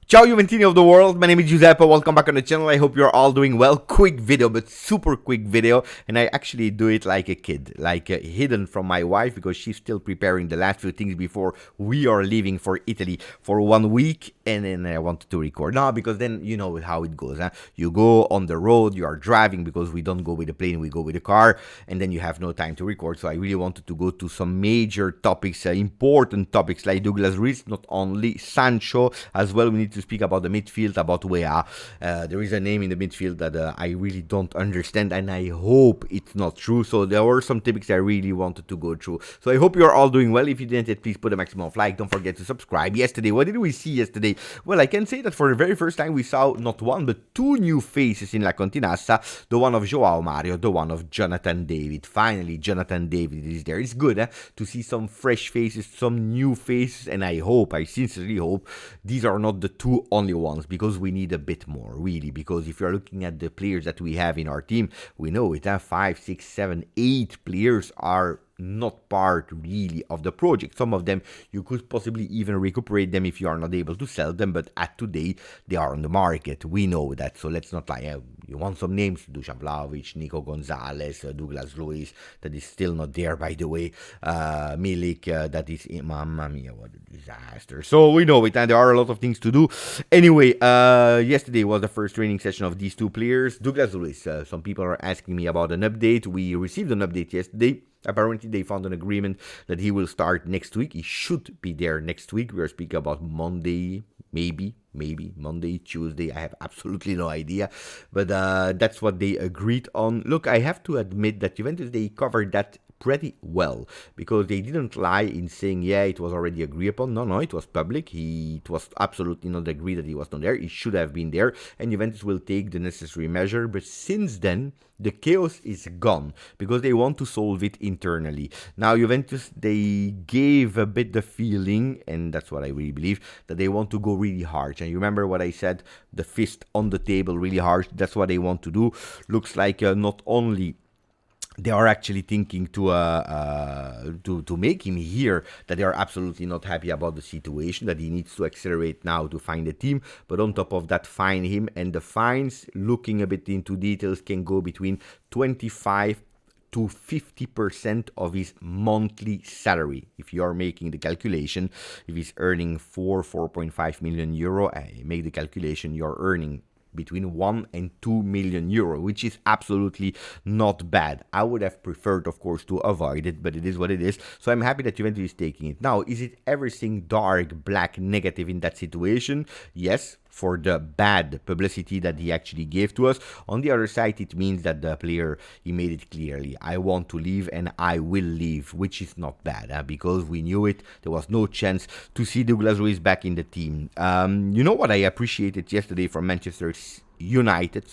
Ciao Juventini of the world, my name is Giuseppe, welcome back on the channel. I hope you're all doing well. Quick video, but super quick video, and I actually do it like a kid, like hidden from my wife, because she's still preparing the last few things before we are leaving for Italy for 1 week, and then I wanted to record. No, because then you know how it goes, huh? You go on the road, you are driving, because we don't go with the plane, we go with the car, and then you have no time to record, so I really wanted to go to some major topics, important topics like Douglas Luiz, not only Sancho, as well. We need to speak about the midfield, about Joao. There is a name in the midfield that I really don't understand, and I hope it's not true. So there were some topics I really wanted to go through. So I hope you're all doing well. If you didn't yet, please put a maximum of like. Don't forget to subscribe. Yesterday, what did we see yesterday? Well, I can say that for the very first time we saw not one but two new faces in La Continassa. The one of Joao Mario, the one of Jonathan David. Finally, Jonathan David is there. It's good to see some fresh faces, some new faces, and I sincerely hope these are not the two only ones, because we need a bit more, really. Because if you're looking at the players that we have in our team, we know it, 5, 6, 7, 8 players are not part really of the project. Some of them you could possibly even recuperate them if you are not able to sell them, but at today they are on the market. We know that, so let's not lie. You want some names: Dusan Vlahovic, Nico Gonzalez, Douglas Luiz, that is still not there, by the way, Milik, that is, mamma mia, what a disaster. So we know it, and there are a lot of things to do. Anyway, yesterday was the first training session of these two players. Douglas Luiz, some people are asking me about an update. We received an update yesterday. Apparently, they found an agreement that he will start next week. He should be there next week. We are speaking about Monday, maybe Monday, Tuesday. I have absolutely no idea. But that's what they agreed on. Look, I have to admit that Juventus, they covered that pretty well, because they didn't lie in saying, yeah, it was already agreed upon. No, it was public. It was absolutely not agreed that he was not there. He should have been there, and Juventus will take the necessary measure. But since then, the chaos is gone, because they want to solve it internally. Now, Juventus, they gave a bit the feeling, and that's what I really believe, that they want to go really hard. And you remember what I said, the fist on the table, really hard. That's what they want to do. Looks like not only they are actually thinking to make him hear that they are absolutely not happy about the situation, that he needs to accelerate now to find a team, but on top of that, fine him. And the fines, looking a bit into details, can go between 25 to 50% of his monthly salary. If you are making the calculation, if he's earning 4.5 million euro, I make the calculation, you're earning between 1 and 2 million euro, which is absolutely not bad. I would have preferred, of course, to avoid it, but it is what it is. So I'm happy that Juventus is taking it. Now, is it everything dark, black, negative in that situation? Yes, for the bad publicity that he actually gave to us. On the other side, it means that the player, he made it clearly: I want to leave and I will leave, which is not bad, because we knew it. There was no chance to see Douglas Luiz back in the team. You know what I appreciated yesterday from Manchester United,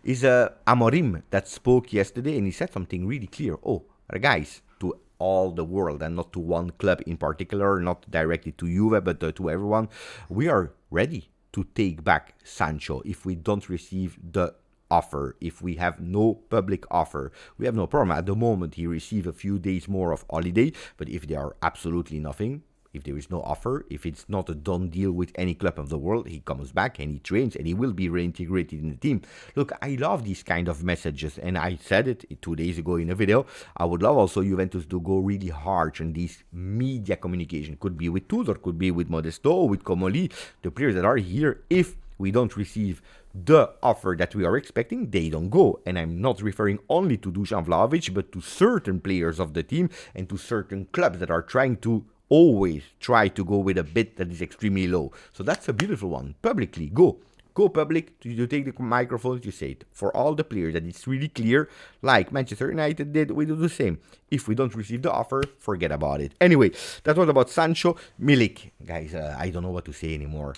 is Amorim, that spoke yesterday, and he said something really clear. Oh, guys, to all the world, and not to one club in particular, not directly to Juve, but to everyone, we are ready to take back Sancho if we don't receive the offer. If we have no public offer, we have no problem. At the moment, he received a few days more of holiday, but if there are absolutely nothing, if there is no offer, if it's not a done deal with any club of the world, he comes back and he trains and he will be reintegrated in the team. Look, I love these kind of messages, and I said it 2 days ago in a video. I would love also Juventus to go really hard on these media communication. Could be with Tudor, could be with Modesto, with Comoli, the players that are here. If we don't receive the offer that we are expecting, they don't go. And I'm not referring only to Dusan Vlahovic, but to certain players of the team and to certain clubs that are trying to always try to go with a bid that is extremely low. So that's a beautiful one. Publicly, go public. You take the microphone, you say it. For all the players, that it's really clear, like Manchester United did, we do the same. If we don't receive the offer, forget about it. Anyway, that was about Sancho. Milik, guys, I don't know what to say anymore.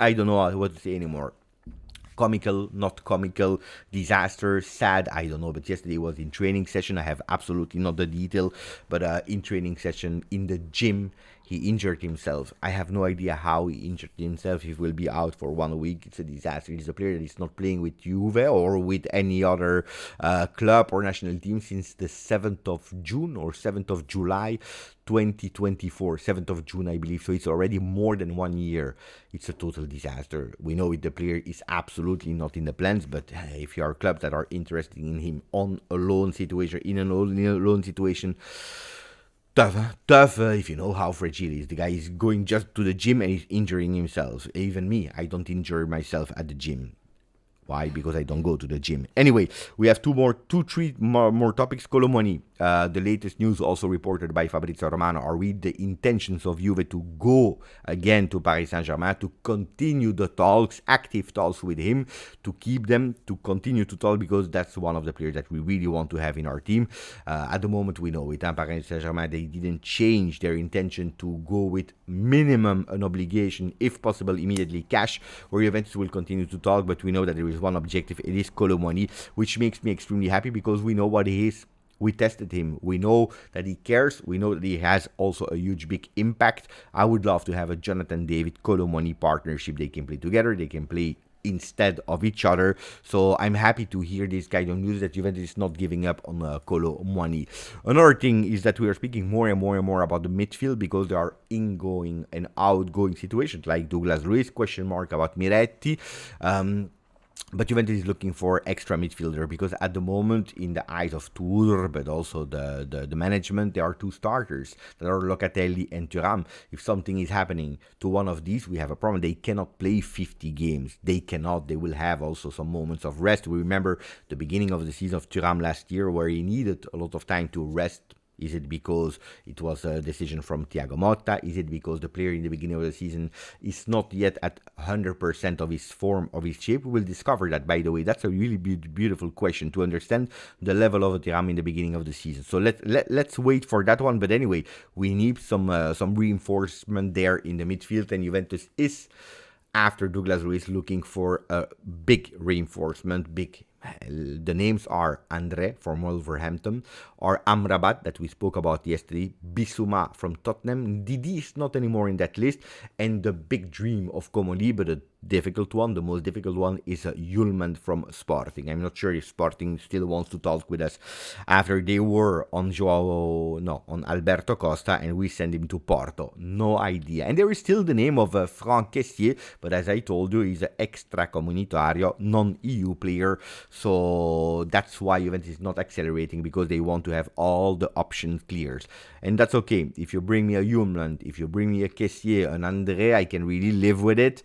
I don't know what to say anymore. Comical, not comical, disaster, sad, I don't know. But yesterday was in training session. I have absolutely not the detail, but in training session in the gym, he injured himself. I have no idea how he injured himself. He will be out for 1 week. It's a disaster. He's a player that is not playing with Juve or with any other club or national team since the 7th of June or 7th of July 2024. 7th of June, I believe. So it's already more than 1 year. It's a total disaster. We know it, the player is absolutely not in the plans, but if you are clubs that are interested in him on a loan situation, tough, if you know how fragile he is. The guy is going just to the gym and he's injuring himself. Even me, I don't injure myself at the gym. Why? Because I don't go to the gym. Anyway, we have three more topics. Colomoni, the latest news also reported by Fabrizio Romano are with the intentions of Juve to go again to Paris Saint-Germain, to continue the talks, active talks with him, to keep them, to continue to talk, because that's one of the players that we really want to have in our team. At the moment, we know it. Paris Saint-Germain, they didn't change their intention to go with minimum an obligation, if possible, immediately cash, where Juventus will continue to talk, but we know that there is one objective. It is Colomoni, which makes me extremely happy because we know what he is. We tested him. We know that he cares. We know that he has also a huge, big impact. I would love to have a Jonathan David Colomoni partnership. They can play together. They can play instead of each other. So I'm happy to hear this kind of news that Juventus is not giving up on Colomoni. Another thing is that we are speaking more and more about the midfield, because there are ingoing and outgoing situations like Douglas Luiz, question mark about Miretti. But Juventus is looking for extra midfielder, because at the moment, in the eyes of Tour, but also the management, there are two starters that are Locatelli and Thuram. If something is happening to one of these, we have a problem. They cannot play 50 games. They cannot. They will have also some moments of rest. We remember the beginning of the season of Thuram last year, where he needed a lot of time to rest. Is it because it was a decision from Thiago Motta? Is it because the player in the beginning of the season is not yet at 100% of his form, of his shape? We will discover that, by the way. That's a really beautiful question to understand the level of Thuram in the beginning of the season. So let's wait for that one. But anyway, we need some reinforcement there in the midfield, and Juventus is, after Douglas Luiz, looking for a big reinforcement, the names are Andre from Wolverhampton, or Amrabat that we spoke about yesterday, Bissouma from Tottenham. Didi is not anymore in that list, and the big dream of Comoli, but the most difficult one is Yulman from Sporting. I'm not sure if Sporting still wants to talk with us after they were on on Alberto Costa, and we send him to Porto. No idea. And there is still the name of Franck Kessié, but as I told you, he's an extracomunitario, non-EU player. So that's why Juventus is not accelerating, because they want to have all the options cleared. And that's okay. If you bring me a Yulman, if you bring me a Kessié, an André, I can really live with it.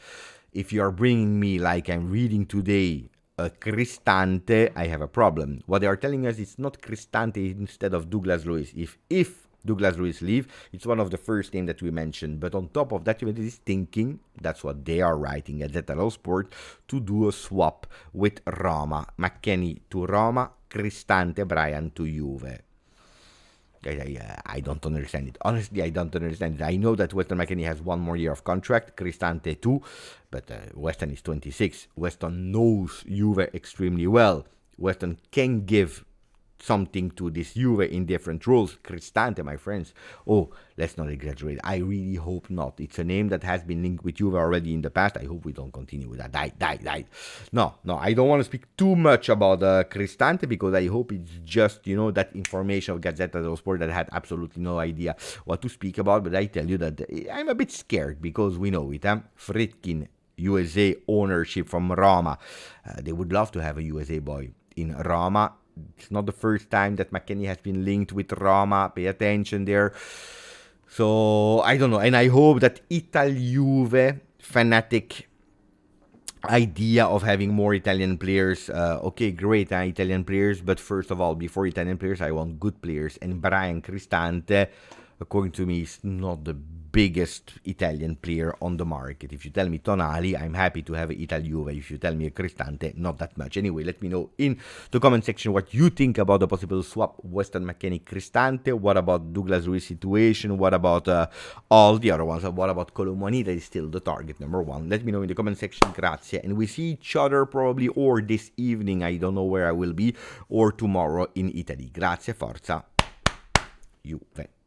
If you are bringing me, like I'm reading today, a Cristante, I have a problem. What they are telling us is not Cristante instead of Douglas Luiz. If Douglas Luiz leave, it's one of the first names that we mentioned. But on top of that, Juventus is thinking, that's what they are writing at ZLO Sport, to do a swap with Roma. McKennie to Roma, Cristante, Brian to Juve. I don't understand it. Honestly, I don't understand it. I know that Weston McKennie has 1 more year of contract, Cristante too, but Weston is 26. Weston knows Juve extremely well. Weston can give something to this Juve in different roles. Cristante, my friends, let's not exaggerate. I really hope not. It's a name that has been linked with Juve already in the past. I hope we don't continue with that. Die. No, I don't want to speak too much about Cristante, because I hope it's just, that information of Gazzetta dello Sport that had absolutely no idea what to speak about. But I tell you that I'm a bit scared, because we know it. Friedkin, USA ownership from Roma. They would love to have a USA boy in Roma. It's not the first time that McKennie has been linked with Roma. Pay attention there. So, I don't know. And I hope that Juve fanatic idea of having more Italian players. Okay, great, Italian players. But first of all, before Italian players, I want good players. And Brian Cristante, according to me, is not the biggest Italian player on the market. If you tell me Tonali, I'm happy to have Juve. If you tell me a Cristante, not that much. Anyway, let me know in the comment section what you think about the possible swap Weston McKennie Cristante. What about Douglas Luiz situation? What about all the other ones? What about Colomoni? That is still the target number 1. Let me know in the comment section. Grazie. And we see each other probably or this evening, I don't know where I will be, or tomorrow in Italy. Grazie, forza, Juve.